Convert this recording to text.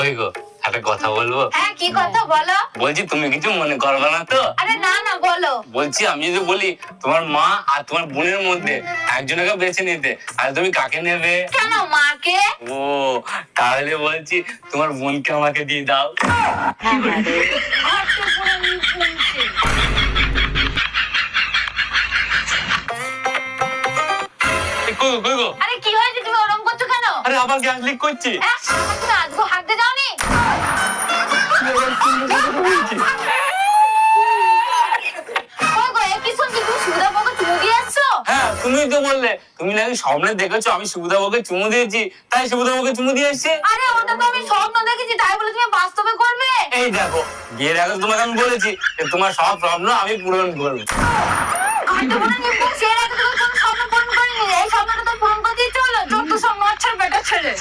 কই গো, একটা কথা বলবো? হ্যাঁ, কি কথা বলো? বলছি তুমি কিছু মনে করবে না তো? আরে না না, বলো। বলছি আমি যদি বলি তোমার মা আর তোমার বোনের মধ্যে একজনকে বেছে নিতে, আর তুমি কাকে নেবে? কেন, মাকে? ও, তাহলে বলছি তোমার বোনকে আমাকে দিয়ে দাও। কই গো? আরে কি হয়েছে, তুমি ওরকম করছো কেন? আরে আবার গ্যাস লিক করছে। তুমি আজকে হাঁটতে যাওনি? কই গো, এ কি শুনছি, তুমি সুবিধাবাবুকে চুমু দিয়ে আসছো? হ্যাঁ, তুমিই তো বললে তুমি নাকি স্বপ্নে দেখেছো আমি সুবিধাবাবুকে চুমু দিয়েছি, তাই সুবিধাবাবুকে চুমু দিয়ে এসেছি। আরে ওটা তো আমি স্বপ্ন দেখেছি, তাই বলে তুমি বাস্তবে করবে? এই দেখো, বিয়ের আগে তোমাকে আমি বলেছি যে তোমার সব স্বপ্ন আমি পূরণ করবো। ঘাটে বলে নিপুণ শেয়ার আগে তুমি কোনো স্বপ্ন পূরণ করেনি, এই স্বপ্নটা তো পূরণ করে দিতে হলো, যত সব মাছের বেটা ছেলে।